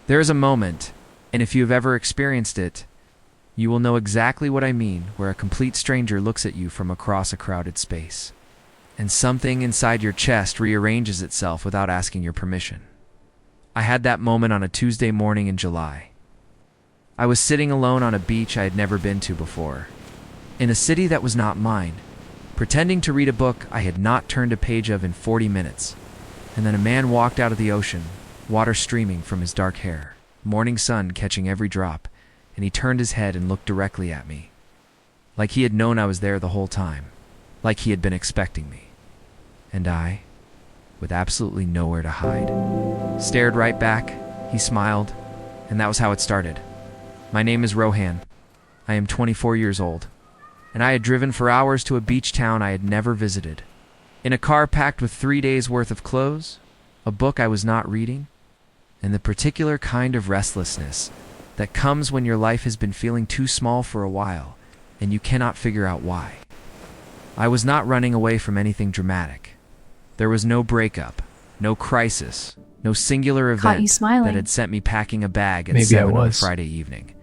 There is a moment, and if you have ever experienced it, you will know exactly what I mean, where a complete stranger looks at you from across a crowded space, and something inside your chest rearranges itself without asking your permission. I had that moment on a Tuesday morning in July. I was sitting alone on a beach I had never been to before, in a city that was not mine, pretending to read a book I had not turned a page of in 40 minutes, and then a man walked out of the ocean, water streaming from his dark hair, morning sun catching every drop, and he turned his head and looked directly at me, like he had known I was there the whole time, like he had been expecting me. And I, with absolutely nowhere to hide, stared right back. He smiled, and that was how it started. My name is Rohan. I am 24 years old, and I had driven for hours to a beach town I had never visited, in a car packed with 3 days' worth of clothes, a book I was not reading, and the particular kind of restlessness that comes when your life has been feeling too small for a while, and you cannot figure out why. I was not running away from anything dramatic. There was no breakup, no crisis, no singular event that had sent me packing a bag at 7 on a Friday evening.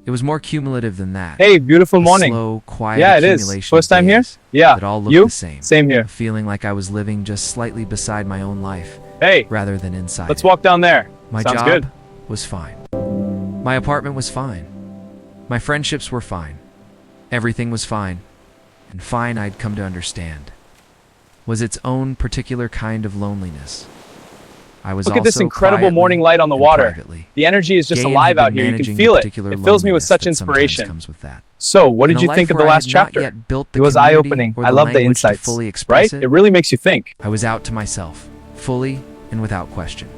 It was more cumulative than that. Hey, beautiful morning. Slow, quiet yeah, it accumulation is. First time here? of days Yeah. that all looked You? the same. Same here. Feeling like I was living just slightly beside my own life, Hey, rather than inside let's it. walk down there. My Sounds job good. was fine. My apartment was fine. My friendships were fine. Everything was fine. And fine, I'd come to understand, was its own particular kind of loneliness. I was Look at this also incredible quietly morning light on the and water. privately The energy is just gay and alive had out been here. You managing can the feel it. particular It fills me with loneliness such that sometimes inspiration. comes with that. So, what In did a you life think of where the I last had not chapter? yet built the It was community eye-opening. or I love the language to insights. fully express Right? It really makes you think. I was out to myself, fully and without question.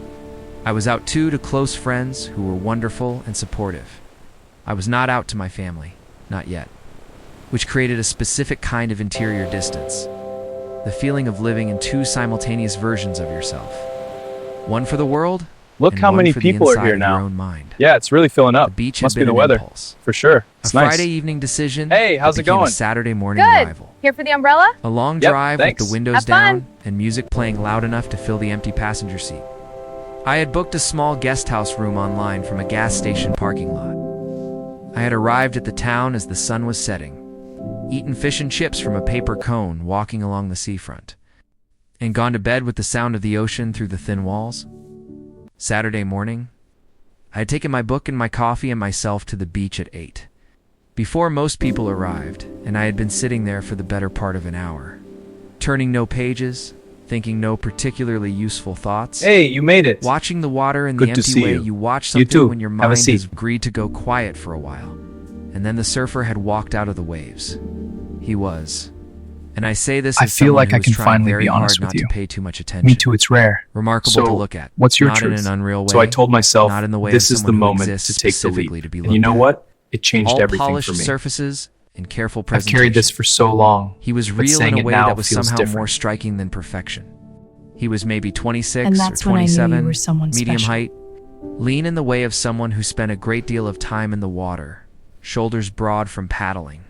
I was out too to close friends who were wonderful and supportive. I was not out to my family, not yet, which created a specific kind of interior distance. The feeling of living in two simultaneous versions of yourself. One for the world, Look and how one many for the people are inside here of your now. own mind. Yeah, it's really filling The up. beach had Must be been the an weather. impulse. For sure. A It's nice. Friday evening decision. Hey, how's that it became going? A Saturday morning Good. arrival. Here for the umbrella? A long Yep, drive thanks. with the windows Have fun. down and music playing loud enough to fill the empty passenger seat. I had booked a small guest house room online from a gas station parking lot. I had arrived at the town as the sun was setting, eaten fish and chips from a paper cone walking along the seafront, and gone to bed with the sound of the ocean through the thin walls. Saturday morning, I had taken my book and my coffee and myself to the beach at 8, before most people arrived, and I had been sitting there for the better part of an hour, turning no pages, thinking no particularly useful thoughts. Hey, you made it. Watching the water in Good the to empty see way you. you watch You something too. when your Have a mind seat. has agreed to go quiet for a while, and then the surfer had walked out of the waves. He was, and I say this I as feel someone like who I was can trying finally very be honest hard with not you. to pay too much attention. Me too, it's rare. Remarkable So, to look at. what's your not truth? in an unreal way. So I told myself, not in the way this of is the someone who moment exists to take the leap. specifically to be And you know looked at. what? It changed All everything polished for me. surfaces and careful I've presentation. carried this for so long. He was but real saying in a it way now that was feels somehow different. more striking than perfection. He was maybe 26 And or that's when I knew you 27, were someone medium special. height, lean in the way of someone who spent a great deal of time in the water, shoulders broad from paddling,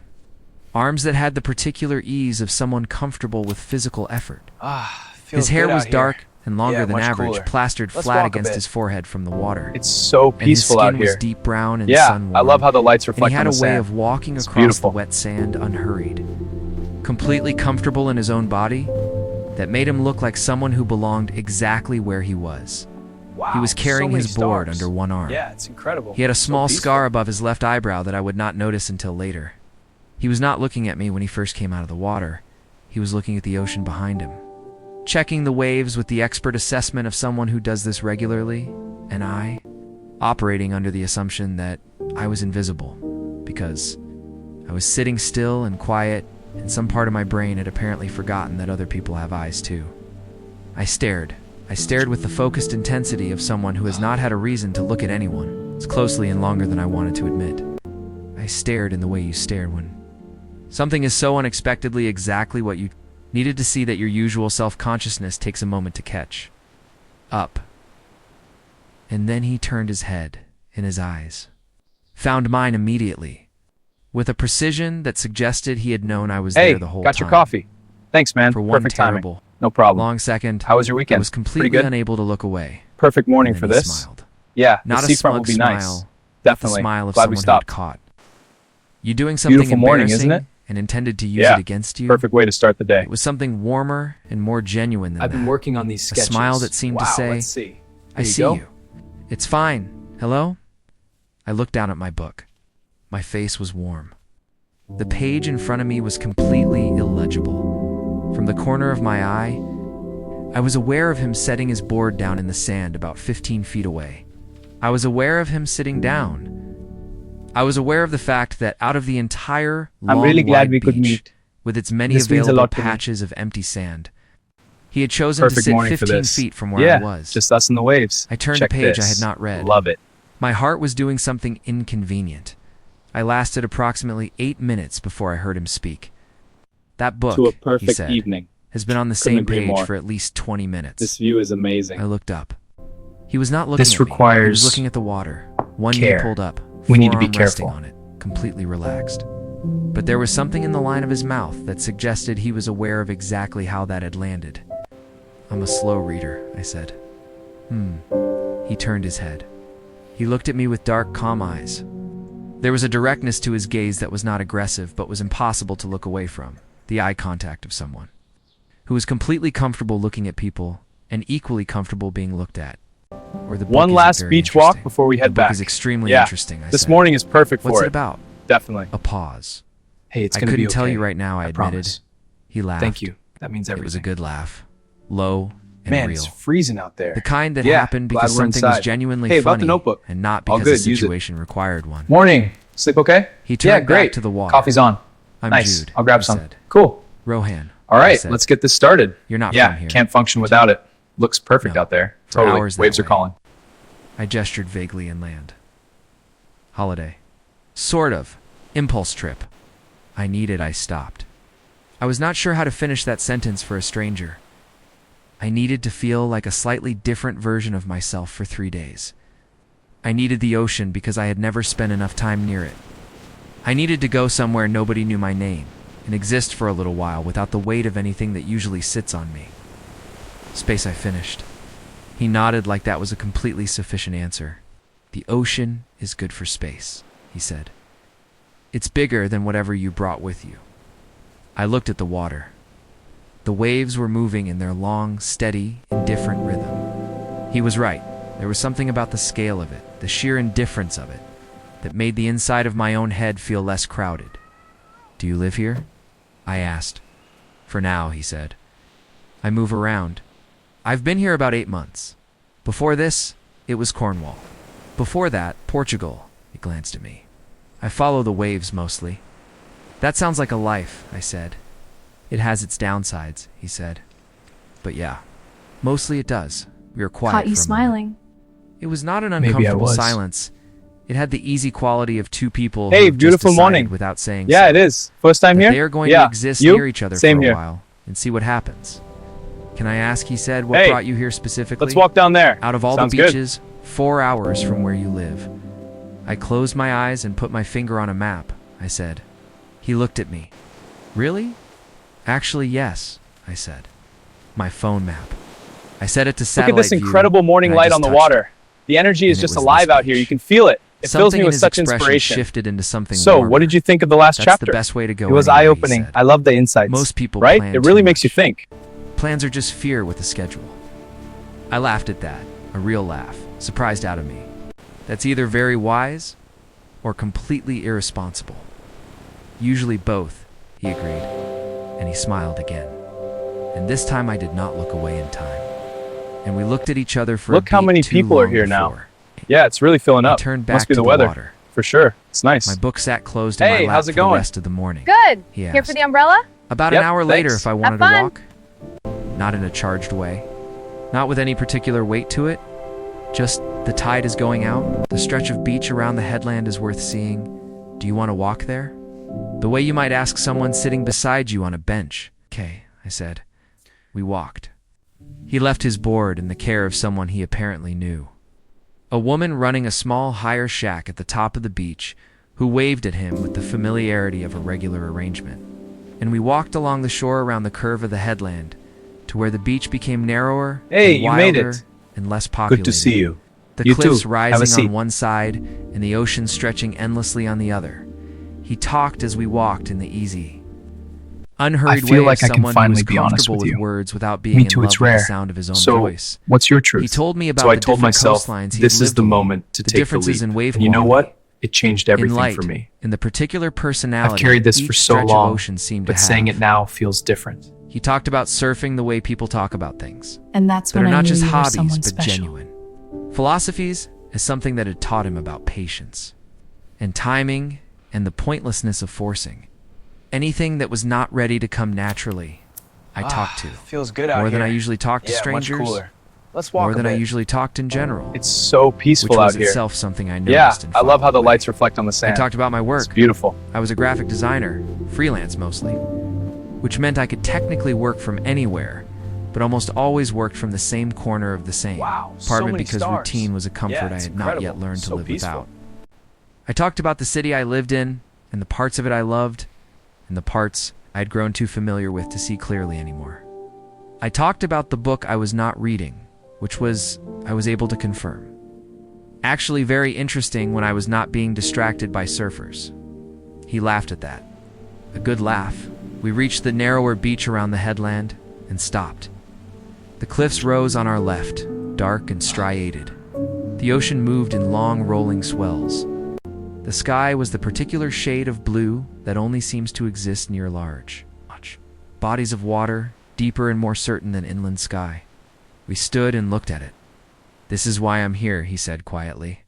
arms that had the particular ease of someone comfortable with physical effort. His hair was dark and longer Yeah, than much average, cooler. plastered Let's flat walk a against bit. his forehead from the water. It's so And his peaceful skin out here. was deep brown and Yeah, sun-warmed. I love how the lights And reflect he had on a the way sand. of walking It's across the beautiful. wet sand unhurried, completely comfortable in his own body, that made him look like someone who belonged exactly where he was. Wow, He was carrying so many his board stars. under one arm. Yeah, it's incredible. He had a So small peaceful. scar above his left eyebrow that I would not notice until later. He was not looking at me when he first came out of the water. He was looking at the ocean behind him, checking the waves with the expert assessment of someone who does this regularly, and I, operating under the assumption that I was invisible, because I was sitting still and quiet, and some part of my brain had apparently forgotten that other people have eyes too. I stared with the focused intensity of someone who has not had a reason to look at anyone as closely and longer than I wanted to admit. I stared in the way you stared when something is so unexpectedly exactly what you needed to see that your usual self-consciousness takes a moment to catch up. And then he turned his head, and his eyes found mine immediately, with a precision that suggested he had known I was Hey, there the whole got time. your coffee. Thanks, man. For one Perfect terrible, timing. No problem. long second, How was your I weekend? was Pretty completely good? unable to look away. Perfect morning And for then he this. smiled. Yeah, Not the a seafront will smug be nice. smile, the Definitely. smile of Glad someone we who had stopped. caught. You doing something Beautiful morning, embarrassing isn't it? and intended to use Yeah. it against you? Perfect way to start the day. It was something warmer and more genuine than I've that. been working on these A sketches. smile that seemed to Wow, say, let's see. I Here you see go. you. It's fine. Hello? I looked down at my book. My face was warm. The page in front of me was completely illegible. From the corner of my eye, I was aware of him setting his board down in the sand about 15 feet away. I was aware of him sitting down. I was aware of the fact that out of the entire long, I'm really glad wide we could beach, meet. with its many This means a available lot to me. patches of empty sand, he had chosen to Perfect sit morning for 15 this. feet from where Yeah, I was. just us and the waves. I turned Check a page I this. had not read. Love it. My heart was doing something inconvenient. I lasted approximately 8 minutes before I heard him speak. That book, To a he perfect said, evening. has been on the Couldn't same agree page more. for at least 20 minutes. This view is amazing. I looked up. He was not looking This at me. He requires was looking at the water. One knee care. pulled up, We need to be forearm resting careful. on it, completely relaxed. But there was something in the line of his mouth that suggested he was aware of exactly how that had landed. I'm a slow reader, I said. He turned his head. He looked at me with dark, calm eyes. There was a directness to his gaze that was not aggressive but was impossible to look away from, the eye contact of someone who was completely comfortable looking at people and equally comfortable being looked at. Or the book One isn't last very beach walk interesting. before we The head book back. is extremely Yeah, interesting, I This said. morning is perfect for What's it. it about? Definitely. A pause. Hey, it's I gonna be couldn't okay. tell you right now, I admitted. promise. He laughed. Thank you. That means everything. It was a good laugh. Low and Man, real. it's freezing out there. The kind that Yeah, happened glad because we're something was inside. genuinely Hey, about funny the notebook. and not All because good, the use it. situation required one. Morning. Sleep okay? He turned Yeah, back great. to the water. Coffee's on. I'm Nice. Jude. I'll grab he some. said. Cool. Rohan. All I right, said. let's get this started. You're not Yeah, from here. can't function without it. Looks perfect No, out there. for Totally. hours that Waves are way. calling. I gestured vaguely inland. Holiday. Sort of. Impulse trip. I stopped. I was not sure how to finish that sentence for a stranger. I needed to feel like a slightly different version of myself for 3 days. I needed the ocean because I had never spent enough time near it. I needed to go somewhere nobody knew my name and exist for a little while without the weight of anything that usually sits on me. Space, I finished. He nodded like that was a completely sufficient answer. The ocean is good for space, he said. It's bigger than whatever you brought with you. I looked at the water. The waves were moving in their long, steady, indifferent rhythm. He was right. There was something about the scale of it, the sheer indifference of it, that made the inside of my own head feel less crowded. Do you live here? I asked. For now, he said. I move around. I've been here about 8 months. Before this, it was Cornwall. Before that, Portugal. He glanced at me. I follow the waves mostly. That sounds like a life, I said. It has its downsides, he said. But yeah, mostly it does. We were quiet Caught you for a moment. smiling. It was not an Maybe I uncomfortable was. silence. It had the easy quality of two people Hey, who have beautiful just decided morning. without saying Yeah, so, it is. First time that here? they are going yeah. to exist You? near each other Same for a here. while and see what happens. Can I ask, he said, what Hey, brought you here specifically? Let's walk down there. Out of all Sounds the good. beaches, 4 hours from where you live. I closed my eyes and put my finger on a map, I said. He looked at me. Really? Actually, yes, I said. My phone map. I set it to Look satellite at this view, incredible morning and I light just on the touched water. The energy is and it just was alive this out here. beach. You can feel it. It fills Something me in with his such expression inspiration. shifted into something So, warmer. what did you think of the last That's chapter? the best way to go It was anywhere, he eye-opening. said. I love the insights. Most people right? plan It really too makes you much. think. Plans are just fear with a schedule. I laughed at that, a real laugh, surprised out of me. That's either very wise or completely irresponsible. Usually both, he agreed, and he smiled again. And this time I did not look away in time. And we looked at each other for Look a how beat many too people are long here now. before. Yeah, it's really filling I up. turned back Must be to the weather. water. For sure. It's nice. My book sat closed in Hey, my lap how's it for the going? rest of the morning. Good. He Here for asked. the umbrella? About Yep, an hour later thanks. if I wanted to fun. walk. Not in a charged way. Not with any particular weight to it. Just the tide is going out. The stretch of beach around the headland is worth seeing. Do you want to walk there? The way you might ask someone sitting beside you on a bench. Okay, I said. We walked. He left his board in the care of someone he apparently knew. A woman running a small hire shack at the top of the beach who waved at him with the familiarity of a regular arrangement. And we walked along the shore around the curve of the headland to where the beach became narrower Hey, and you made wilder it. and less populated. Good to see you. the You cliffs too. Have a rising seat. on one side and the ocean stretching endlessly on the other. He talked as we walked in the easy, unhurried I feel way like of I can someone who finally was be honest comfortable with with you. words without being Me in too, love it's with the rare. sound of his own So, voice. what's your truth? He told me about So I the told different myself, coastlines he this had is lived the along, moment to the take the differences leap. in wave And you know quality, what? It changed in everything light, for me. in the particular personality I've carried this each for so stretch of long, ocean seemed to but saying have. it now feels different. He talked about surfing the way people talk about things, And that's that when are I not knew just you were hobbies someone but special. genuine. Philosophies is something that had taught him about patience and timing and the pointlessness of forcing. Anything that was not ready to come naturally, I talked to. Feels good out More here. than I usually talk to Yeah, strangers, much cooler. Let's walk more a than I bit. usually talked in general, It's so which peaceful was out here. itself something I Yeah, noticed and I love how the followed lights away. reflect on the I sand. talked about my It's work. beautiful. I was a graphic designer, freelance mostly, which meant I could technically work from anywhere, but almost always worked from the same corner of the same. Wow, so Part of it many because stars. routine was a comfort Yeah, I it's had not yet incredible. learned to So live peaceful. without. I talked about the city I lived in and the parts of it I loved and the parts I had grown too familiar with to see clearly anymore. I talked about the book I was not reading, which I was able to confirm. Actually very interesting when I was not being distracted by surfers. He laughed at that. A good laugh. We reached the narrower beach around the headland and stopped. The cliffs rose on our left, dark and striated. The ocean moved in long rolling swells. The sky was the particular shade of blue that only seems to exist near large bodies of water, deeper and more certain than inland sky. We stood and looked at it. "This is why I'm here," he said quietly.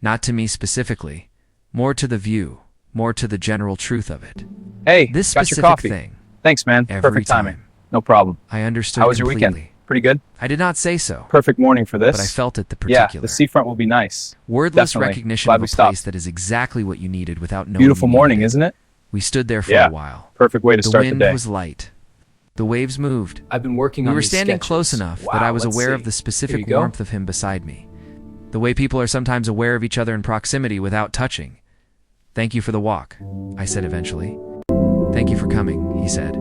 Not to me specifically, more to the view, more to the general truth of it. Hey, This got your specific coffee. thing, Thanks, man. every Perfect timing. time. No problem. I understood How was your completely. weekend? Pretty good? I did not say so, Perfect morning for this. but I felt it the Yeah, particular. the seafront will be nice. Wordless Definitely. recognition Glad of we a stopped. place that is exactly what you needed without knowing Beautiful you needed morning, it. isn't it? We stood there for Yeah. a while. Perfect way to The start the wind day. was light. The waves moved. I've been working We on were these standing sketches. close enough that Wow, I was let's aware see. of the Here specific you go. warmth of him beside me. The way people are sometimes aware of each other in proximity without touching. "Thank you for the walk," I said eventually. "Thank you for coming," he said.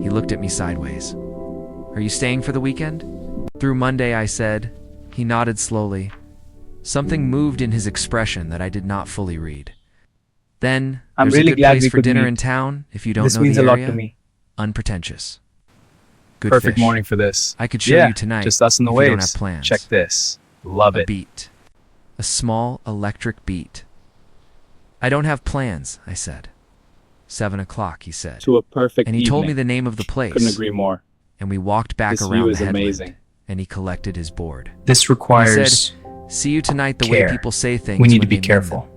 He looked at me sideways. "Are you staying for the weekend?" "Through Monday," I said. He nodded slowly. Something moved in his expression that I did not fully read. "Then, I'm there's really a good glad place we for could dinner meet. in town if you don't This know means the a lot area. to me. Unpretentious. Good Perfect fish. morning for this. I could show Yeah, you tonight just us and the if you don't waves. have plans. Check this. Love A it. beat. A small electric beat. "I don't have plans," I said. 7 o'clock, he said. To a perfect And he told me evening. the name of the place. Couldn't agree more. And we walked back This around view the is headland. amazing. And he collected his board. This He requires said, "See you tonight the care. way people say things we need to when be they mean careful.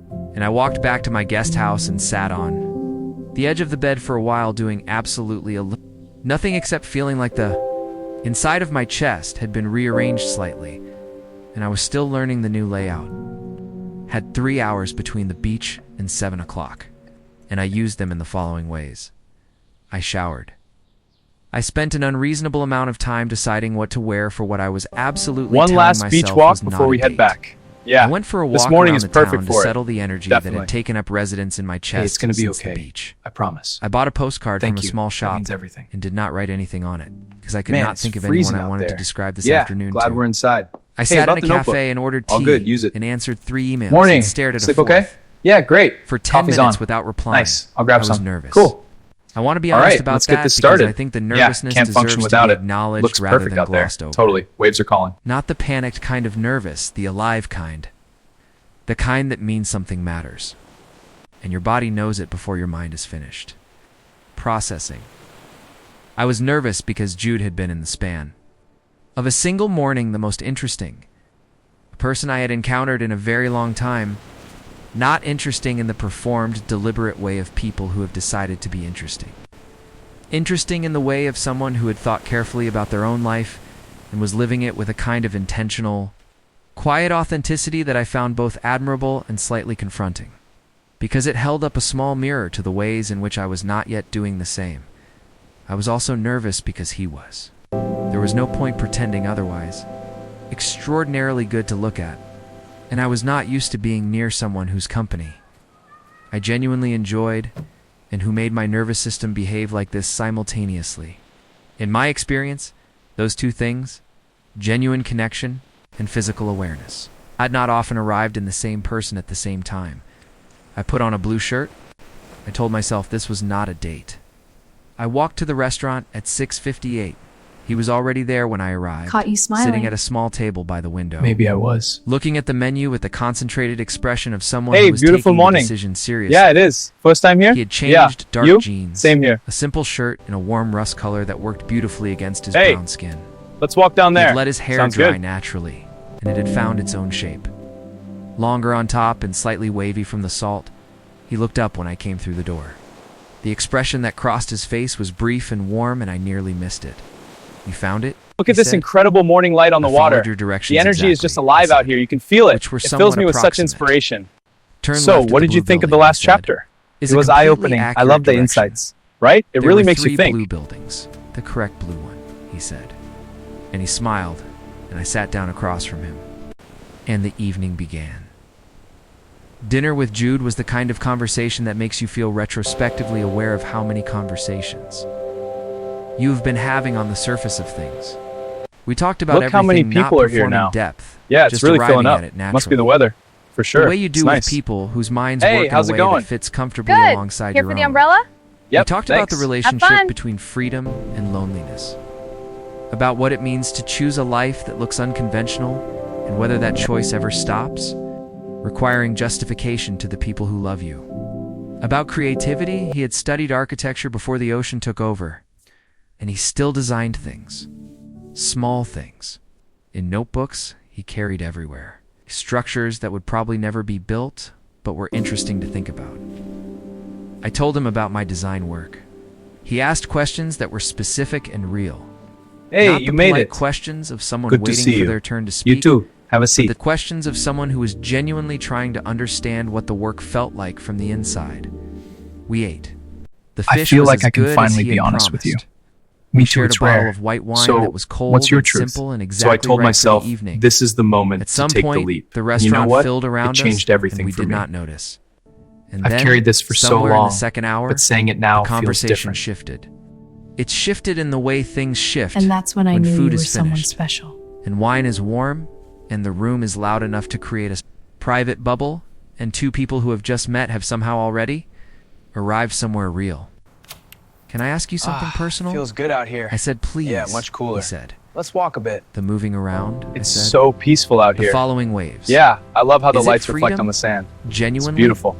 them." And I walked back to my guest house and sat on the edge of the bed for a while doing absolutely nothing except feeling like the inside of my chest had been rearranged slightly, and I was still learning the new layout. Had 3 hours between the beach and 7 o'clock, and I used them in the following ways. I showered. I spent an unreasonable amount of time deciding what to wear for what I was absolutely One telling last myself beach walk was not before a we head date. back. Yeah. I went for a This walk morning around is the perfect town to for it. settle the energy that Definitely. had taken up residence in my chest Hey, it's going to be since the okay. beach. I promise. I bought a postcard Thank from a you. small That shop means everything. and did not write anything on it because I could Man, not it's think of anyone freezing I out wanted to there. describe this Yeah, afternoon glad to. we're inside. I Hey, sat in about a the cafe notebook. and ordered tea All good, use it. and answered 3 emails Morning. and stared at Sleep a fourth. okay? Yeah, great. For 10 Coffee's minutes on. without replying. Nice. I'll grab I some. was nervous. Cool. I want to be All honest right, about let's that get this because started. I think the Yeah, nervousness can't deserves function to without be it. acknowledged Looks rather perfect than out there. glossed over. Totally. Waves are calling. Not the panicked kind of nervous, the alive kind. The kind that means something matters. And your body knows it before your mind is finished. Processing. I was nervous because Jude had been in the span of a single morning the most interesting. A person I had encountered in a very long time. Not interesting in the performed, deliberate way of people who have decided to be interesting. Interesting in the way of someone who had thought carefully about their own life and was living it with a kind of intentional, quiet authenticity that I found both admirable and slightly confronting, because it held up a small mirror to the ways in which I was not yet doing the same. I was also nervous because he was. There was no point pretending otherwise. Extraordinarily good to look at, and I was not used to being near someone whose company I genuinely enjoyed and who made my nervous system behave like this simultaneously. In my experience, those two things, genuine connection and physical awareness. I'd not often arrived in the same person at the same time. I put on a blue shirt. I told myself this was not a date. I walked to the restaurant at 6:58. He was already there when I arrived, Caught you smiling. sitting at a small table by the window. Maybe I was. Looking at the menu with the concentrated expression of someone Hey, who was beautiful taking morning. the decision seriously. Yeah, it is. First time here? He had changed dark You? jeans, Same here. a simple shirt in a warm rust color that worked beautifully against his Hey. brown skin. Let's walk down He there. had let his hair Sounds dry good. naturally, and it had found its own shape. Longer on top and slightly wavy from the salt, he looked up when I came through the door. The expression that crossed his face was brief and warm, and I nearly missed it. "You found it?" Look at he this said. incredible morning light on the I followed water. your directions The energy is exactly, just alive he said, out here. You can feel it. which were It fills somewhat me with such approximate. inspiration. Turn So, left at what the did you blue think of the building, he last said. chapter? Is It a was completely eye-opening. I accurate love the direction. insights. Right? It There really were makes you 3 think. blue buildings, the correct blue one, he said. And he smiled, and I sat down across from him. And the evening began. Dinner with Jude was the kind of conversation that makes you feel retrospectively aware of how many conversations you have been having on the surface of things. We talked about Look how many everything not people are here performing now. depth, Yeah, it's just really arriving filling up. at it Must be the naturally. weather. For sure. The way you do It's with nice. people whose minds Hey, work how's in it a way going? that fits comfortably Good. alongside Here your for the own. umbrella? Yep, We talked about the thanks. relationship fun. between freedom and loneliness, about what it means to choose a life that looks unconventional and whether that choice ever stops, requiring justification to the people who love you. About creativity, he had studied architecture before the ocean took over, and he still designed things, small things, in notebooks he carried everywhere, structures that would probably never be built but were interesting to think about. I told him about my design work. He asked questions that were specific and real. Hey, Not you the made polite it. questions of someone Good to waiting see for you. their turn to speak. You too. Have a but seat. the questions of someone who was genuinely trying to understand what the work felt like from the inside. We ate. The I fish feel was like as I can good as finally he be had honest with you. promised. Me We too, shared it's a bottle rare. of white wine So, that was cold what's your and truth? simple and So I exactly told right myself, for the evening. this is the moment At some to take point, the leap. the You restaurant know what? filled around It changed us, everything and we for did me. not notice. And I've then, carried this for so somewhere in long, the second hour, but saying it now the feels conversation different. shifted. It shifted in the way things shift And that's when I knew you food were is someone finished, special. and wine is warm, and the room is loud enough to create a private bubble, and 2 people who have just met have somehow already arrived somewhere real. "Can I ask you something personal?" Feels good out here. I said, "Please." Yeah, much cooler. He said. Let's walk a bit. The moving around, I It's said. so peaceful out The here. following waves. Yeah, I love how the Is it lights reflect freedom? on the sand. It's Genuinely? beautiful.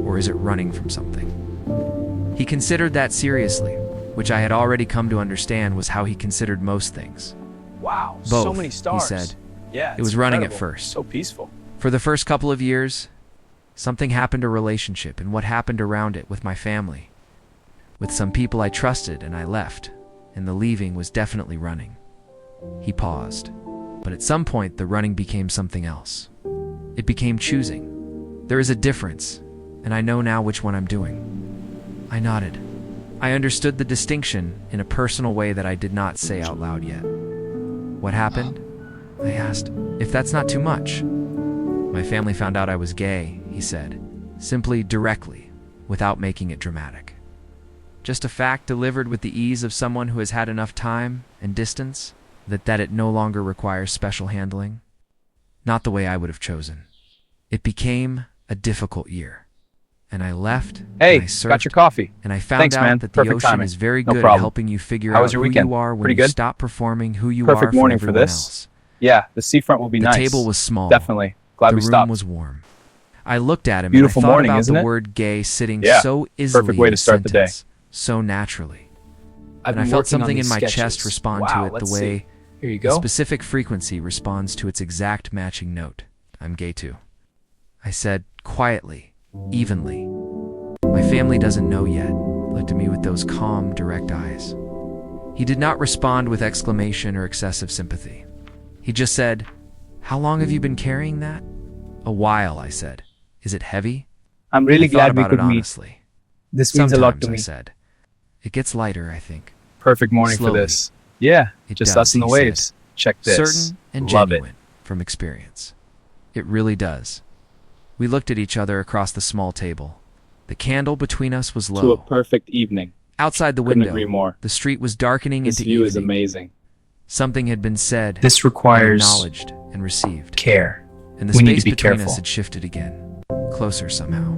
Or is it running from something? He considered that seriously, which I had already come to understand was how he considered most things. Wow, Both, so many stars. he said. Yeah, It was it's running at incredible. first. So peaceful. For the first couple of years, something happened to relationship and what happened around it with my family. With some people I trusted and I left, and the leaving was definitely running. He paused. But at some point, the running became something else. It became choosing. There is a difference, and I know now which one I'm doing. I nodded. I understood the distinction in a personal way that I did not say out loud yet. What happened? I asked. If that's not too much. My family found out I was gay, he said, simply directly, without making it dramatic. Just a fact delivered with the ease of someone who has had enough time and distance that it no longer requires special handling. Not the way I would have chosen. It became a difficult year. And I left, Hey, and I surfed, got your coffee. and I found Thanks, out man. that the Perfect ocean timing. is very No good at problem. helping you figure How out was your who weekend? you are when Pretty you good? stop performing who you Perfect are for morning for everyone this. else. Yeah, the seafront will be The nice. table was small. Definitely. Glad The we room stopped. was warm. I looked at him Beautiful and I thought morning, about isn't the it? word gay sitting Yeah, so easily perfect way in to a start the day. sentence, so naturally. I've And I been felt working on something in these my sketches. chest respond Wow, to it let's the way see. Here you a go. specific frequency responds to its exact matching note. I'm gay too. I said, quietly, evenly. My family doesn't know yet, looked at me with those calm, direct eyes. He did not respond with exclamation or excessive sympathy. He just said, "How long have you been carrying that?" "A while," I said. "Is it heavy?" I'm really I thought glad we about could it meet. honestly. This means a lot Sometimes, to I me. said. It gets lighter, I think. Perfect morning Slowly. for this. Yeah, It just does, us and the he said. waves. Check this. Certain and Love genuine from experience. It really does. We looked at each other across the small table. The candle between us was it. To a low. perfect evening. Outside the Couldn't window, agree more. the street was darkening This into view is evening. amazing. Something had been said, This and requires acknowledged, and received. care. And the We need space to be between careful. us had shifted again, closer somehow.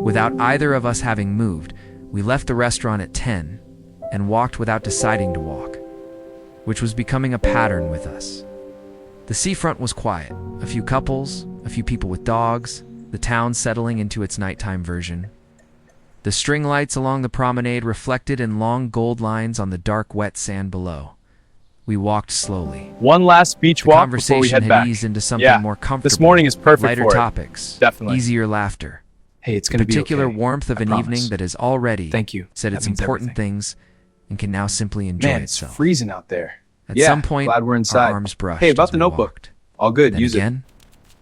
Without either of us having moved, we left the restaurant at 10 and walked without deciding to walk, which was becoming a pattern with us. The seafront was quiet. A few couples, a few people with dogs, the town settling into its nighttime version. The string lights along the promenade reflected in long gold lines on the dark, wet sand below. We walked slowly. One last beach The walk before we conversation head had back. eased into something Yeah, more comfortable. this morning is perfect lighter for it. topics, Definitely. easier laughter. Hey, it's The going to be particular okay. warmth of I an promise. evening that has already Thank you. said That its means important everything. things and can now simply enjoy Man, it's itself. freezing out there. At Yeah, some point, glad we're inside. our arms brushed. Hey, about as the we notebook. walked. All good. Then Use again,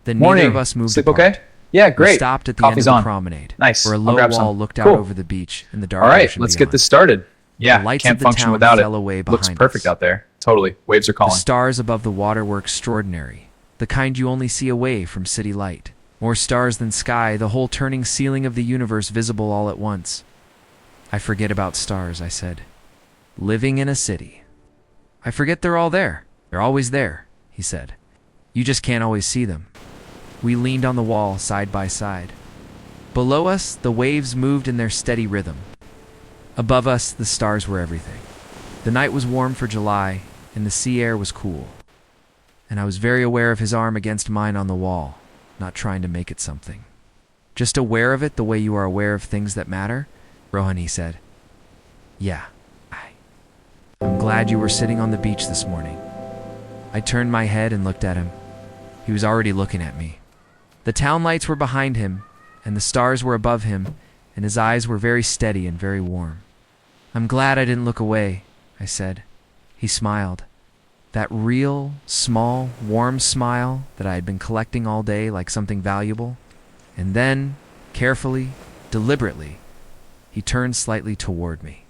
then Morning. neither of us moved Sleep apart. okay? Yeah, We great. stopped at the Coffee's end of on. the promenade, Nice. where a I'll low grab wall some. looked out Cool. over the beach and the dark All right, ocean let's beyond. get this started. Yeah, The lights can't of the function town without fell it. away Looks behind perfect us. out there. Totally. Waves are The calling. stars above the water were extraordinary, the kind you only see away from city light. More stars than sky, the whole turning ceiling of the universe visible all at once. I forget about stars, I said. Living in a city. I forget they're all there. They're always there, he said. You just can't always see them. We leaned on the wall side by side. Below us, the waves moved in their steady rhythm. Above us, the stars were everything. The night was warm for July, and the sea air was cool. And I was very aware of his arm against mine on the wall, not trying to make it something. Just aware of it the way you are aware of things that matter, Rohani said. Yeah, I'm glad you were sitting on the beach this morning. I turned my head and looked at him. He was already looking at me. The town lights were behind him, and the stars were above him, and his eyes were very steady and very warm. I'm glad I didn't look away, I said. He smiled. That real, small, warm smile that I had been collecting all day like something valuable. And then, carefully, deliberately, he turned slightly toward me.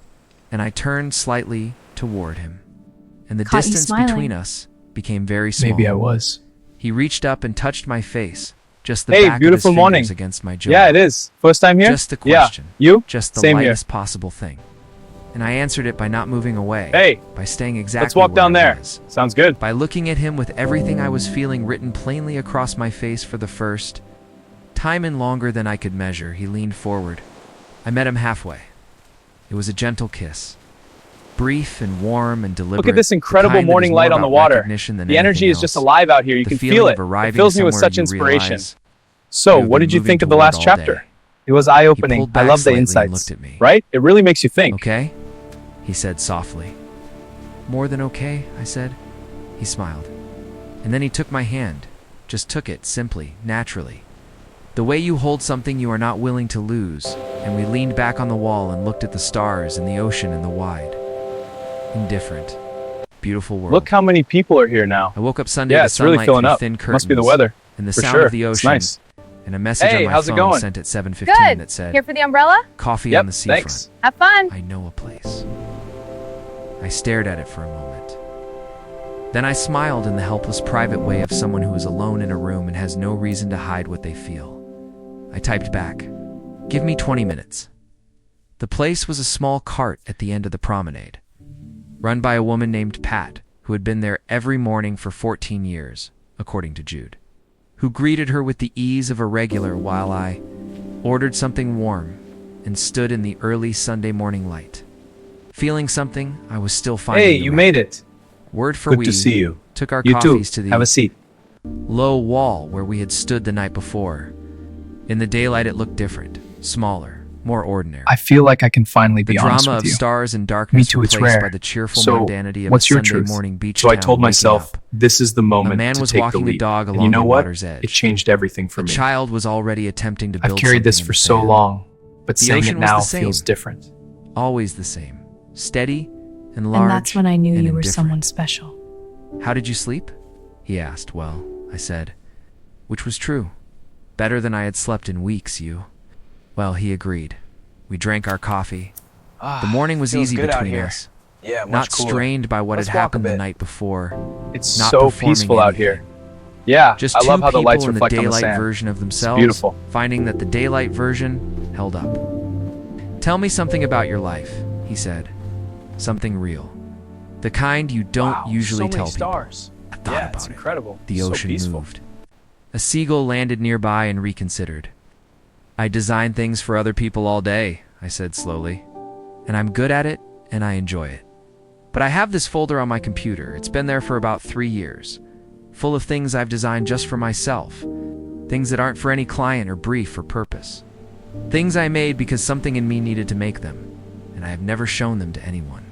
And I turned slightly toward him. And the Caught you distance smiling. between us became very small. Maybe I was. He reached up and touched my face, just the Hey, back beautiful of his morning. fingers against my jaw. Yeah, it is. First time here? Just the question. Yeah. You? Just the Same here. lightest possible thing. And I answered it by not moving away. Hey, by staying exactly let's walk where down I there. was. Sounds good. By looking at him with everything I was feeling written plainly across my face for the first time in longer than I could measure, he leaned forward. I met him halfway. It was a gentle kiss. Brief and warm and deliberate. Look at this the incredible kind that morning is light more on the about water. recognition than The energy anything is just else. alive out here. You The can feeling feel of it. It arriving fills me with somewhere such you inspiration. realize So, you have what been did you moving think of the toward last all chapter? day. It was He eye-opening. pulled I back love the slightly and insights. looked at me. Right? It really makes you think. Okay? He said softly. More than okay, I said. He smiled. And then he took my hand. Just took it, simply, naturally. The way you hold something you are not willing to lose. And we leaned back on the wall and looked at the stars and the ocean and the wide. Indifferent. Beautiful world. Look how many people are here now. I woke up Sunday Yeah, to it's really sunlight filling through up. thin curtains. Must be the weather. And the For sound sure. of the It's ocean. nice. And a message Hey, on my how's it phone going? sent at 7:15 Good. that said, Here for the umbrella? coffee Yep, on the seafront. thanks. Have fun. I know a place. I stared at it for a moment. Then I smiled in the helpless private way of someone who is alone in a room and has no reason to hide what they feel. I typed back, "Give me 20 minutes." The place was a small cart at the end of the promenade, run by a woman named Pat, who had been there every morning for 14 years, according to Jude, who greeted her with the ease of a regular while I ordered something warm and stood in the early Sunday morning light. Feeling something, I was still finding Hey, the you right made it. word for Good we to see you. took our You too. coffees to the Have a seat. low wall where we had stood the night before. In the daylight it looked different, smaller, more ordinary. I feel like I can finally The be honest drama with of you. stars and darkness too, it's replaced by rare. the cheerful So, mundanity of what's a your Sunday truth? morning beach So I town told waking myself, up. this is the moment man to was take walking the a leap. dog And along you know the what? water's edge. It changed everything for A me. child was already attempting to build I've carried this something in for the so sand. long, but The saying ocean it was now the same. feels different. Always the same. Steady and large. And that's when I knew and you were indifferent. someone special. How did you sleep? He asked. Well, I said, which was true. Better than I had slept in weeks, you. Well, he agreed. We drank our coffee. The morning was feels easy good out between here. us. Yeah, much Not cooler. strained by what Let's had walk a happened the bit. night before. It's Not so performing peaceful out anything. here. Yeah, Just I two love how the people lights in the reflect on the daylight sand. version of themselves, beautiful. finding that the daylight version held up. Tell me something about your life, he said. Something real. The kind you don't Wow, usually so many tell people. stars. I thought Yeah, about it's it. incredible. The So ocean peaceful. moved. A seagull landed nearby and reconsidered. I design things for other people all day, I said slowly. And I'm good at it, and I enjoy it. But I have this folder on my computer. It's been there for about 3 years, full of things I've designed just for myself. Things that aren't for any client or brief or purpose. Things I made because something in me needed to make them, and I have never shown them to anyone.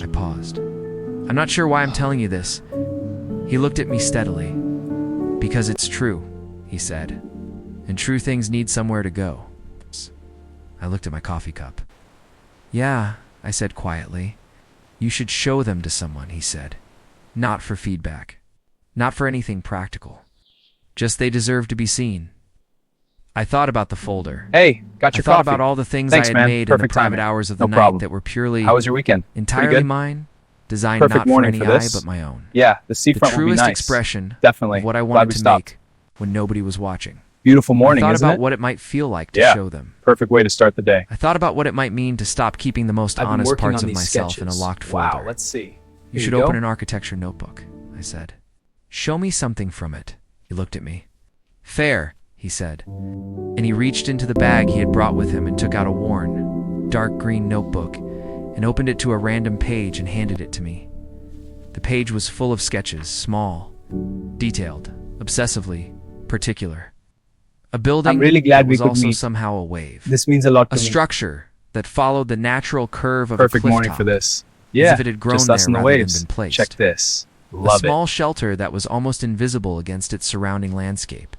I paused. I'm not sure why I'm telling you this. He looked at me steadily. Because it's true, he said. And true things need somewhere to go. I looked at my coffee cup. Yeah, I said quietly. You should show them to someone, he said. Not for feedback. Not for anything practical. Just they deserve to be seen. I thought about the folder. Hey, got your I thought coffee. about all the things Thanks, I had man. made in the Perfect private timing. hours of the No night problem. that were purely, How was your weekend? Pretty entirely good? mine, designed Perfect not for morning any for eye this. but my own. Yeah, the The seafront will be truest nice. expression Definitely. of what I Glad wanted we to stopped. make when nobody was watching. Beautiful morning, I thought isn't about it? what it might feel like to Yeah. show them. Perfect way to start the day. I thought about what it might mean to stop keeping the most I've been honest working parts on of these myself in a sketches. locked folder. Wow, let's see. You should open an architecture notebook, I said. Show me something from it. He looked at me. Fair, he said. And he reached into the bag he had brought with him and took out a worn, dark green notebook and opened it to a random page and handed it to me. The page was full of sketches, small, detailed, obsessively particular. A building I'm really glad that we was could also meet. somehow a wave. This means a lot to A me. structure that followed the natural curve of Perfect a cliff morning top, for this. as Yeah, if it had grown just us there and the rather than waves. been placed. Check this. A Love small shelter that was almost invisible against its surrounding landscape,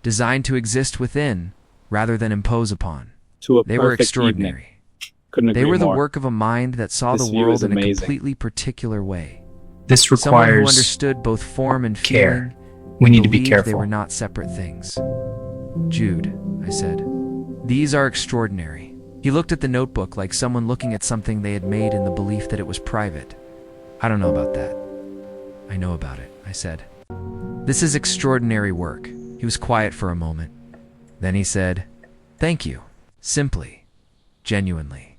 designed to exist within rather than impose upon. it. To a They were perfect extraordinary. evening. Couldn't agree They were the more. work of a mind that saw This the view world is in a amazing. completely particular way. This Someone who requires understood both form and care. feeling. We need to be believed careful. They were not separate things. Jude, I said, these are extraordinary. He looked at the notebook like someone looking at something they had made in the belief that it was private. I don't know about that. I know about it, I said. This is extraordinary work. He was quiet for a moment. Then he said, thank you. Simply. Genuinely.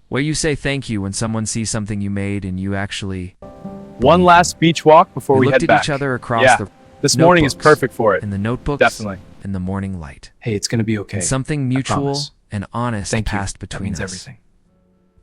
Where you say thank you when someone sees something you made and you actually... One last beach walk before We we looked head at back. each other across Yeah, the this morning is notebooks, perfect for it. in the notebooks, Definitely. in the morning light. Hey, it's going to be okay. And something mutual promise. and honest Thank you. passed That between means us. everything.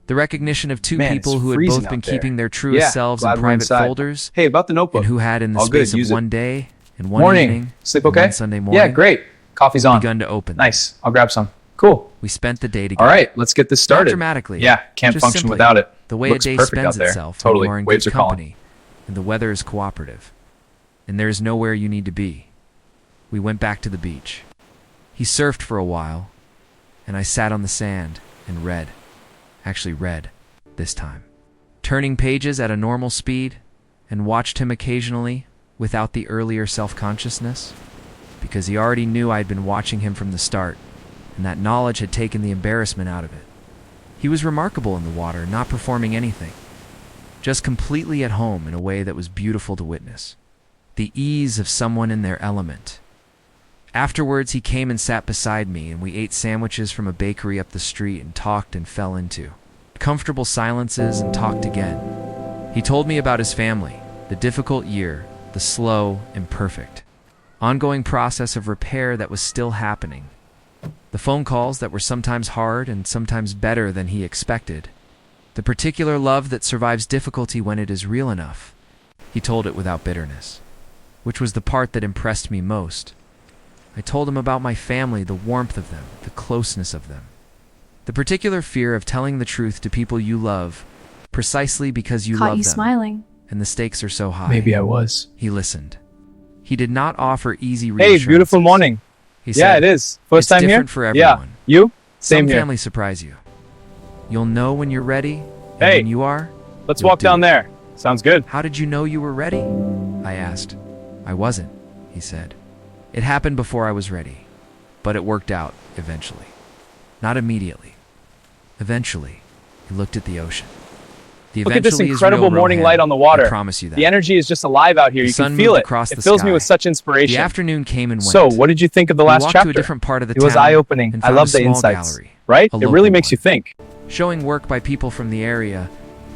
The recognition of two Man, people it's who had freezing both been out there. keeping their truest Yeah, selves glad in we're private inside. folders, Hey, about the notebook. and who had, in the All good, space use of it. one day and one Morning. evening, Sleep and okay? one Sunday morning, Yeah, great. Coffee's on. begun to open. Nice. I'll grab some. Cool. We spent the day together. All right, let's get this Not started. dramatically. Yeah, can't just function simply, without it. The way Looks a day perfect spends out there. itself Totally. when you are in Waves good are calling. company, and the weather is cooperative, and there is nowhere you need to be. We went back to the beach. He surfed for a while, and I sat on the sand and read. Actually read, this time. Turning pages at a normal speed, and watched him occasionally without the earlier self-consciousness, because he already knew I had been watching him from the start, and that knowledge had taken the embarrassment out of it. He was remarkable in the water, not performing anything, just completely at home in a way that was beautiful to witness. The ease of someone in their element. Afterwards, he came and sat beside me, and we ate sandwiches from a bakery up the street and talked and fell into comfortable silences and talked again. He told me about his family, the difficult year, the slow, imperfect, ongoing process of repair that was still happening, the phone calls that were sometimes hard and sometimes better than he expected, the particular love that survives difficulty when it is real enough. He told it without bitterness, which was the part that impressed me most. I told him about my family, the warmth of them, the closeness of them, the particular fear of telling the truth to people you love, precisely because you Caught love you them, smiling. and the stakes are so high. Maybe I was. He listened. He did not offer easy Hey, reassurances. beautiful morning. He Yeah, said, it is. First "It's time here? different for Yeah. everyone. You? Same Some here. families surprise you. You'll know when you're ready, and Hey. when you are, Let's you'll walk do down it." there. Sounds good. How did you know you were ready? I asked. I wasn't, he said. It happened before I was ready, but it worked out eventually. Not immediately. Eventually, he looked at the ocean. The Look at this eventually is incredible real, morning Rohan. light on the water. I promise you that. The energy is just alive out here. The You sun can feel moved it. across It the fills me with sky. such inspiration. The afternoon came and went. So, what did you think of the We last walked chapter? to a different part of the It was town eye-opening. and I found love a the small insights. gallery, Right? a It really local makes one. you think. Showing work by people from the area,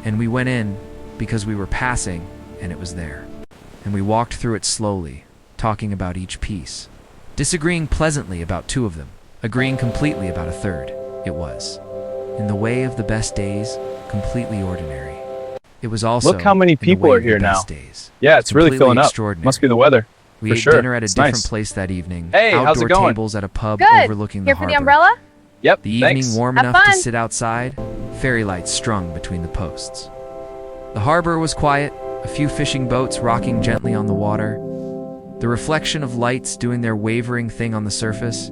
and we went in, because we were passing, and it was there. And we walked through it slowly, talking about each piece, disagreeing pleasantly about two of them, agreeing completely about a third. It was, in the way of the best days, completely ordinary. It was also, Look how many in the people way are of the here now. best days. Yeah, it's really completely filling up. extraordinary. Must be the weather. We For ate sure. dinner at a It's different nice. place that evening. Hey, how's it outdoor going? tables at a pub Good. overlooking Here the for the harbor. umbrella? Yep. The thanks. evening warm Have enough to fun. sit outside, fairy lights strung between the posts. The harbor was quiet, a few fishing boats rocking gently on the water, the reflection of lights doing their wavering thing on the surface.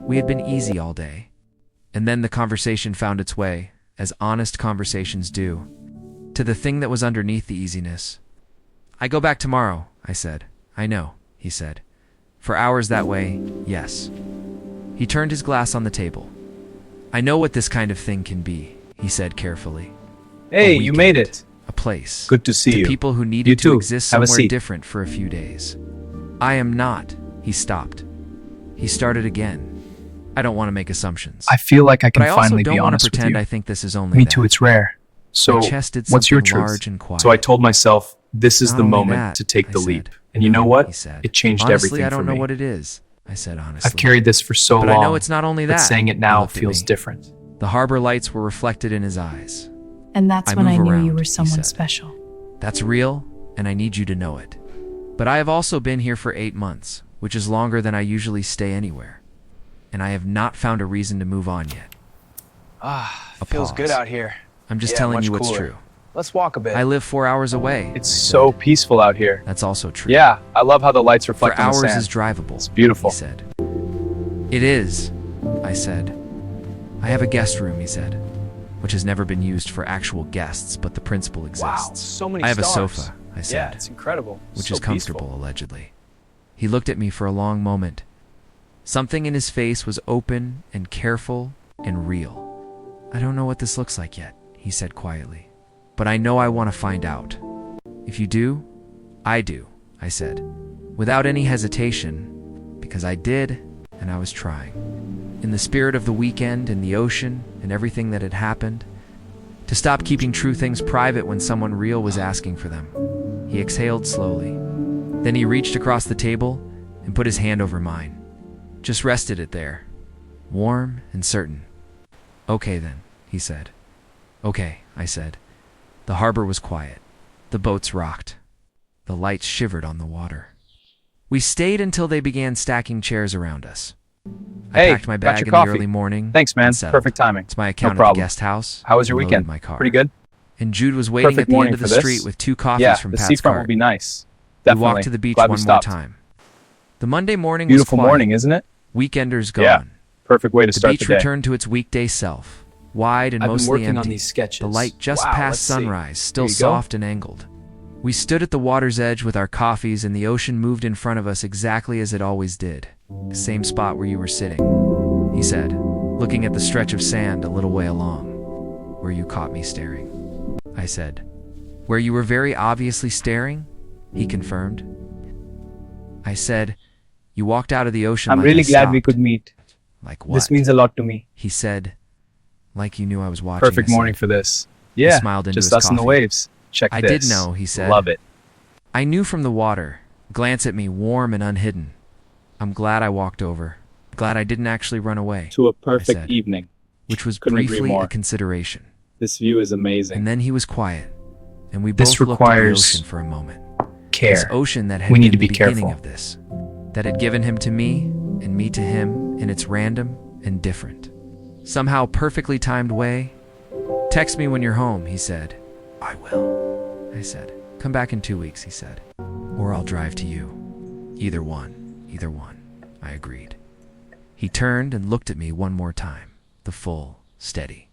We had been easy all day. And then the conversation found its way, as honest conversations do, to the thing that was underneath the easiness. I go back tomorrow, I said. I know, he said. For hours that way, yes. He turned his glass on the table. I know what this kind of thing can be, he said carefully. Hey, A you made weekend, it. A place. Good to see to you. people who needed You to too. exist Have a somewhere seat. different for a few days. I am not, he stopped. He started again. I don't want to make assumptions. I feel like I but can I also finally don't be want honest to with pretend you. I think this is only Me that. too, it's rare. So, My chest did what's your something truth? large and quiet. So I told myself, this is Not the only moment that, to take I the said. leap. And you know what? He said. It changed Honestly, everything I don't for know me. what it is, I said honestly. I've carried this for so but long. I know it's not only that. But saying it He now looked at feels me. different. The harbor lights were reflected in his eyes. And that's I when I move knew around, you were he someone said. special. That's real, and I need you to know it. But I have also been here for 8 months, which is longer than I usually stay anywhere. And I have not found a reason to move on yet. A feels pause. good out here. I'm just Yeah, telling much you what's cooler. true. Let's walk a bit. I live 4 hours away. It's I so said. peaceful out here. That's also true. Yeah, I love how the lights For reflect on the hours sand. is drivable. It's beautiful. He said. It is, I said. I have a guest room, he said, which has never been used for actual guests, but the principle exists. Wow, so many I have stars. a sofa, I Yeah, said, it's incredible. which So is comfortable, peaceful. allegedly. He looked at me for a long moment. Something in his face was open and careful and real. I don't know what this looks like yet, he said quietly, but I know I want to find out. If you do, I do, I said, without any hesitation, because I did, and I was trying. In the spirit of the weekend and the ocean and everything that had happened, to stop keeping true things private when someone real was asking for them. He exhaled slowly. Then he reached across the table and put his hand over mine. Just rested it there, warm and certain. Okay then, he said. Okay, I said. The harbor was quiet. The boats rocked. The lights shivered on the water. We stayed until they began stacking chairs around us. I Hey, packed my got bag your in coffee. the early morning. Thanks, man. and settled. Perfect timing. It's my No account at the problem. guest house. How was your and loaded weekend? My car. Pretty good? And Jude was waiting Perfect at the morning end of the for this. street with 2 coffees Yeah, from the Pat's seafront will cart. be nice. We Definitely. walked to the beach Glad we one more stopped. time. The Monday morning Beautiful was quiet. morning, isn't it? Weekenders gone. Yeah. Perfect way to The start beach the day. returned to its weekday self, wide and I've been mostly working empty. on these sketches. The light just Wow, past let's see. sunrise, still Here you go. soft and angled. We stood at the water's edge with our coffees, and the ocean moved in front of us exactly as it always did. The same spot where you were sitting, he said, looking at the stretch of sand a little way along, where you caught me staring. I said, where you were very obviously staring? He confirmed. I said, you walked out of the ocean I'm like really I glad we stopped." could meet. Like what? This means a lot to me. He said, like you knew I was watching. Perfect I said. morning for this. Yeah, smiled into just his us and the coffee. waves. Check I this. did know, he said. Love it. I knew from the water. Glance at me, warm and unhidden. I'm glad I walked over. Glad I didn't actually run away, To a said. perfect evening. which was Couldn't agree briefly more. a consideration. This view is amazing. And then he was quiet, and we This both looked at the requires ocean for a moment. This Care. ocean that had We need been to be the beginning careful. of this, that had given him to me and me to him in its random and different, somehow perfectly timed way. Text me when you're home, he said. I will, I said. Come back in 2 weeks, he said. Or I'll drive to you. Either one, I agreed. He turned and looked at me one more time, the full, steady,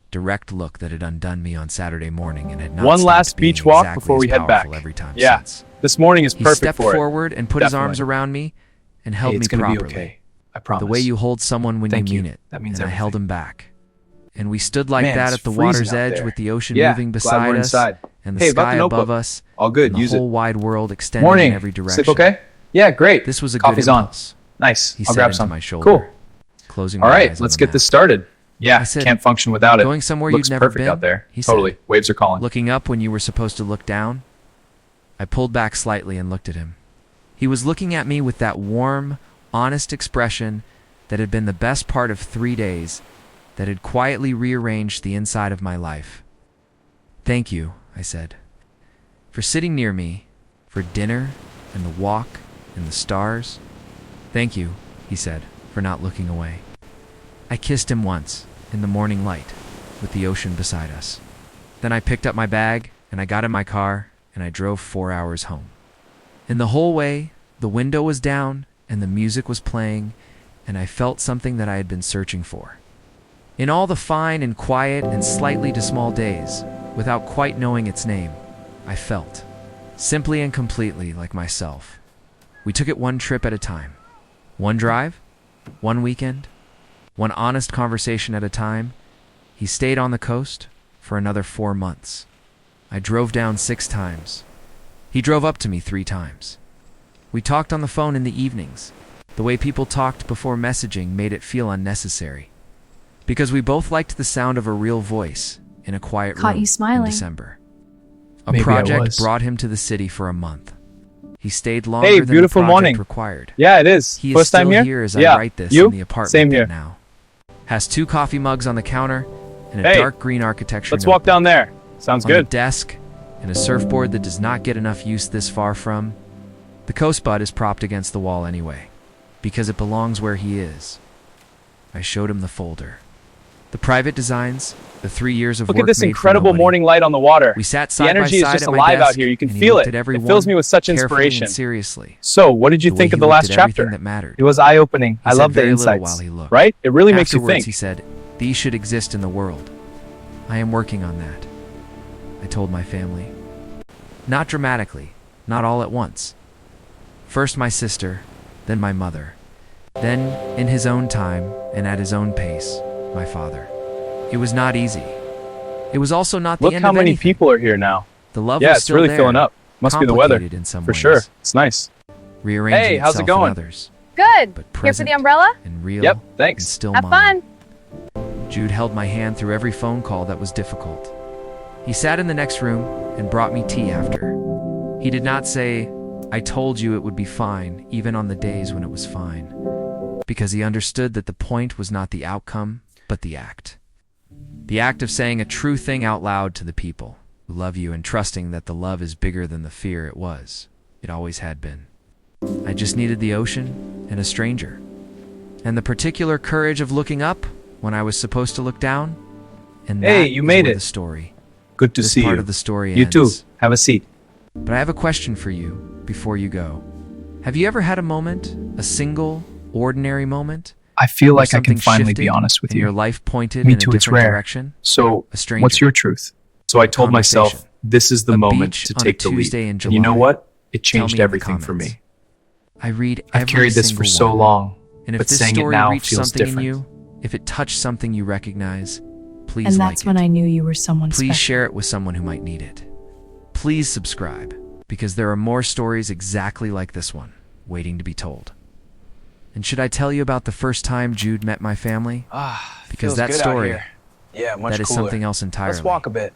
direct look that had undone me on Saturday morning and had not One stopped last being beach walk exactly before as we head back. powerful every time Yeah. since. This morning is He perfect stepped for it. forward and put his arms Definitely. around me and held Hey, me it's gonna be properly. okay. I promise. The way you hold someone when Thank you you. mean it. That means and I held everything. him back. And we stood like Man, that it's at the freezing water's out edge there. with the ocean Yeah, moving glad beside we're us inside. and the Hey, about sky the above notebook. us All good. and the Use it. whole wide world extending Morning. in every direction. Sleep okay? Yeah, great. This was a Coffee's good on. impulse. Nice. He I'll said grab into some. my shoulder, Cool. closing All my right, eyes on let's the get map. this started. Yeah, I said, can't function without it. going somewhere Looks you'd never perfect been? out there. He said. Totally. Waves are calling. Looking up when you were supposed to look down? I pulled back slightly and looked at him. He was looking at me with that warm, honest expression that had been the best part of 3 days, that had quietly rearranged the inside of my life. Thank you, I said, for sitting near me, for dinner and the walk and the stars. Thank you, he said, for not looking away. I kissed him once, in the morning light, with the ocean beside us. Then I picked up my bag, and I got in my car, and I drove 4 hours home. And the whole way, the window was down, and the music was playing, and I felt something that I had been searching for. In all the fine and quiet and slightly to small days, without quite knowing its name, I felt, simply and completely like myself. We took it one trip at a time. One drive, one weekend, one honest conversation at a time. He stayed on the coast for another 4 months. I drove down 6 times. He drove up to me 3 times. We talked on the phone in the evenings. The way people talked before messaging made it feel unnecessary. Because we both liked the sound of a real voice in a quiet room Caught you smiling. in December. A Maybe I project was. brought him to the city for a month. He stayed longer Hey, than beautiful the project morning. required. Yeah, it is. He is First time still here? as Yeah. I write this You? in the apartment Same bit here. now. Has 2 coffee mugs on the counter and a Hey, dark green architecture Let's walk notebook down there. Sounds on the good. desk, and a surfboard that does not get enough use this far from. The coast bud is propped against the wall anyway, because it belongs where he is. I showed him the folder. The private designs, the 3 years of Look work at this made for incredible nobody. morning light on the water. We sat The side energy by is side just at my alive desk, out here. You can and he feel looked it. at It everyone fills me with such carefully inspiration. and seriously. So, what did you The way think of he the looked last at everything chapter? that mattered. It was eye-opening. He I said love the very little insights. while he looked. Right? It really makes you Afterwards, think. he said, "These should exist in the world. I am working on that," I told my family. Not dramatically, not all at once. First my sister, then my mother. Then, in his own time and at his own pace, my father. It was not easy. It was also not the Look end how of many anything. people are here now. The love Yeah, was it's still really there, filling up. Must be the weather. complicated in some For ways, sure. It's nice. rearranging Hey, how's it itself in going? others, Good. but Here for present the umbrella? and real Yep, and thanks. still Have mine. fun. Jude held my hand through every phone call that was difficult. He sat in the next room and brought me tea after. He did not say, "I told you it would be fine," even on the days when it was fine, because he understood that the point was not the outcome, but the act. The act of saying a true thing out loud to the people who love you and trusting that the love is bigger than the fear it was. It always had been. I just needed the ocean and a stranger. And the particular courage of looking up when I was supposed to look down. And Hey, that you is made where it. the story. Good to This see part you. of the story You ends. too. Have a seat. But I have a question for you before you go. Have you ever had a moment, a single, ordinary moment, I feel where like I can something finally be shifted honest with and your you. life pointed Me in too, a it's different rare. direction? So, A stranger. what's your truth? So I told myself, Conversation. this is the A moment beach to on a take the leap. Tuesday in And you know July. what? It Tell changed me in the everything for comments. me. I read I've every carried this single for so one. long, And if but this saying it story now reached feels something different. in you, if it touched something you recognize, please And like that's when it. I knew you were someone Please special. share it with someone who might need it. Please subscribe, because there are more stories exactly like this one, waiting to be told. And should I tell you about the first time Jude met my family? Because that story, Yeah, much that is cooler. something else entirely. Let's walk a bit.